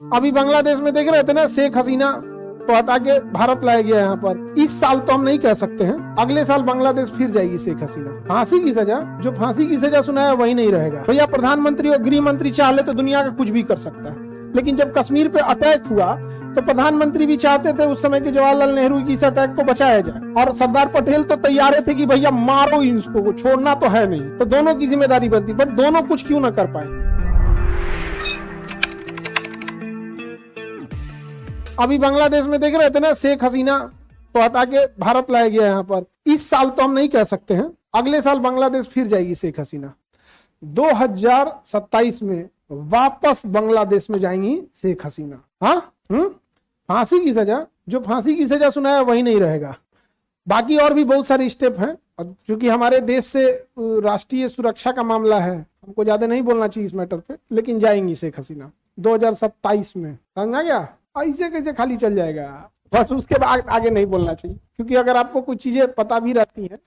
अभी बांग्लादेश में देख रहे थे ना, शेख हसीना तो हटा के भारत लाया गया यहाँ पर। इस साल तो हम नहीं कह सकते हैं, अगले साल बांग्लादेश फिर जाएगी शेख हसीना। फांसी की सजा, जो फांसी की सजा सुनाया वही नहीं रहेगा भैया। प्रधानमंत्री और गृह मंत्री चाह ले तो दुनिया का कुछ भी कर सकता है, लेकिन जब कश्मीर पे अटैक हुआ तो प्रधानमंत्री भी चाहते थे उस समय के जवाहरलाल नेहरू की इस अटैक को बचाया जाए, और सरदार पटेल तो तैयार थे कि भैया मारो इसको, छोड़ना तो है नहीं। तो दोनों की जिम्मेदारी बनती, बट दोनों कुछ क्यों ना कर पाए। अभी बांग्लादेश में देख रहे थे ना, शेख हसीना तो हटा के भारत लाया गया यहाँ पर। इस साल तो हम नहीं कह सकते हैं, अगले साल बांग्लादेश फिर जाएगी शेख हसीना। 2027 में वापस बांग्लादेश में जाएंगी शेख हसीना। हाँ, फांसी की सजा, जो फांसी की सजा सुनाया वही नहीं रहेगा। बाकी और भी बहुत सारे स्टेप हैं, क्योंकि हमारे देश से राष्ट्रीय सुरक्षा का मामला है, हमको ज्यादा नहीं बोलना चाहिए इस मैटर पे, लेकिन जाएंगी शेख हसीना 2027 में। समझा गया? ऐसे कैसे खाली चल जाएगा, बस उसके बाद आगे नहीं बोलना चाहिए, क्योंकि अगर आपको कुछ चीजें पता भी रहती हैं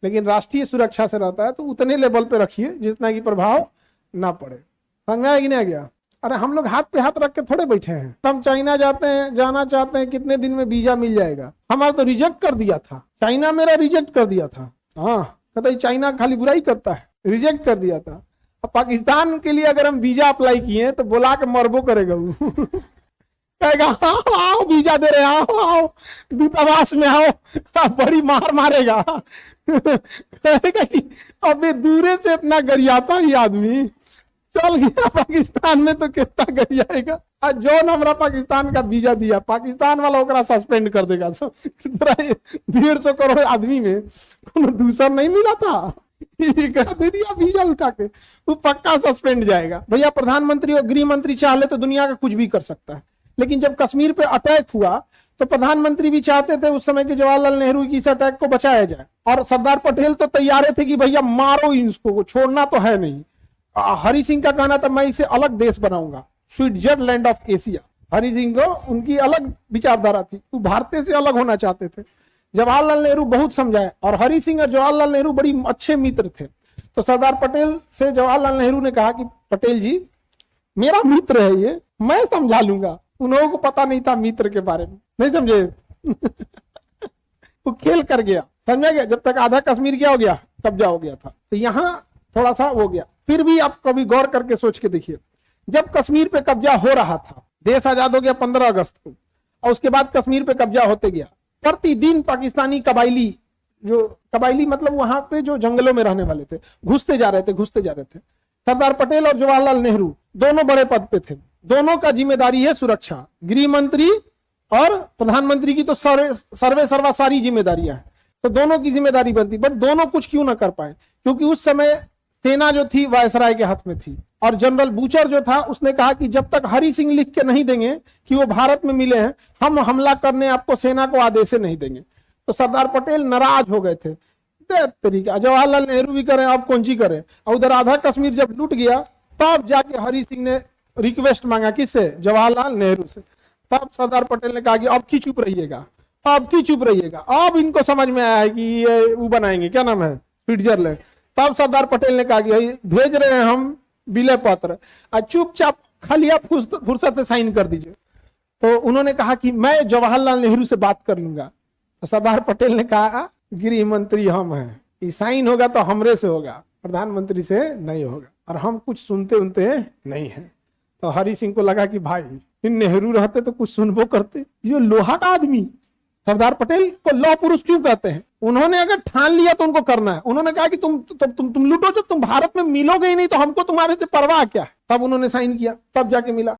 लेकिन राष्ट्रीय सुरक्षा से रहता है तो उतने लेवल पे रखिए जितना की प्रभाव ना पड़े। समझ में आया कि नहीं आ गया? अरे हम लोग हाथ पे हाथ रख के थोड़े बैठे हैं। हम चाइना जाते हैं, जाना चाहते हैं, कितने दिन में वीजा मिल जाएगा। हमारा तो रिजेक्ट कर दिया था, चाइना मेरा रिजेक्ट कर दिया था। हाँ, कहता चाइना खाली बुराई करता है, रिजेक्ट कर दिया था। अब पाकिस्तान के लिए अगर हम वीजा अप्लाई किए तो बुला के मरबो करेगा वो कहेगा आओ वीजा दे रहे, आओ दूतावास में आओ, बड़ी मार मारेगा। कहेगा कि अबे दूरे से इतना गरियाता ही आदमी, चल गया पाकिस्तान में तो कितना गरियाएगा। आज जो हमारा पाकिस्तान का वीजा दिया, पाकिस्तान वाला ओकरा सस्पेंड कर देगा। 150 करोड़ आदमी में कोनो दूसरा नहीं मिला था, दे दिया वीजा उठा के, वो पक्का सस्पेंड जाएगा भैया। प्रधानमंत्री और गृह मंत्री चाह ले तो दुनिया का कुछ भी कर सकता है, लेकिन जब कश्मीर पे अटैक हुआ तो प्रधानमंत्री भी चाहते थे उस समय के जवाहरलाल नेहरू की इस अटैक को बचाया जाए, और सरदार पटेल तो तैयार थे कि भैया मारो इसको, छोड़ना तो है नहीं। हरि सिंह का कहना था मैं इसे अलग देश बनाऊंगा, Switzerland of Asia. Hari Singh को उनकी अलग विचारधारा थी, वो भारत से अलग होना चाहते थे। जवाहरलाल नेहरू बहुत समझाए, और हरि सिंह और जवाहरलाल नेहरू बड़ी अच्छे मित्र थे। तो सरदार पटेल से जवाहरलाल नेहरू ने कहा कि पटेल जी मेरा मित्र है ये, मैं समझा लूंगा। उन्होंने को पता नहीं था मित्र के बारे में, नहीं समझे। वो खेल कर गया, समझा गया। जब तक आधा कश्मीर क्या हो गया, कब्जा हो गया था, तो यहाँ थोड़ा सा हो गया। फिर भी आप कभी गौर करके सोच के देखिए, जब कश्मीर पे कब्जा हो रहा था, देश आजाद हो गया 15 अगस्त को, और उसके बाद कश्मीर पे कब्जा होते गया, प्रतिदिन पाकिस्तानी कबायली, जो कबायली मतलब वहां पे जो जंगलों में रहने वाले थे, घुसते जा रहे थे। सरदार पटेल और जवाहरलाल नेहरू दोनों बड़े पद पे थे, दोनों का जिम्मेदारी है सुरक्षा। गृह मंत्री और प्रधानमंत्री की तो सर्वे सर्वा सारी जिम्मेदारियां हैं, तो दोनों की जिम्मेदारी बनती, बट दोनों कुछ क्यों ना कर पाए, क्योंकि उस समय सेना जो थी वायसराय के हाथ में थी, और जनरल बूचर जो था उसने कहा कि जब तक हरि सिंह लिख के नहीं देंगे कि वो भारत में मिले हैं, हम हमला करने आपको सेना को आदेश नहीं देंगे। तो सरदार पटेल नाराज हो गए थे। तरीका जवाहरलाल नेहरू भी करें, अब कौन सी करें। और उधर आधा कश्मीर जब लूट गया, तब जाके हरि सिंह ने रिक्वेस्ट मांगा, किससे? जवाहरलाल नेहरू से। तब सरदार पटेल ने कहा कि अब की चुप रहिएगा, अब की चुप रहिएगा। अब इनको समझ में आया है कि ये वो बनाएंगे, क्या नाम है, स्विट्जरलैंड। तब सरदार पटेल ने कहा कि भेज रहे हैं हम विलय पत्र, चुपचाप खलिया फुर्सत से साइन कर दीजिए। तो उन्होंने कहा कि मैं जवाहरलाल नेहरू से बात कर लूंगा। तो सरदार पटेल ने कहा गृह मंत्री हम हैं, ये साइन होगा तो हमरे से होगा, प्रधानमंत्री से नहीं होगा, और हम कुछ सुनते उनते नहीं है। तो हरि सिंह को लगा कि भाई नेहरू रहते तो कुछ सुनबो करते। ये लोहा का आदमी, सरदार पटेल को लौह पुरुष क्यों कहते हैं? उन्होंने अगर ठान लिया तो उनको करना है। उन्होंने कहा कि तुम लूटो, जब तुम भारत में मिलोगे ही नहीं तो हमको तुम्हारे से परवाह क्या है। तब उन्होंने साइन किया, तब जाके मिला।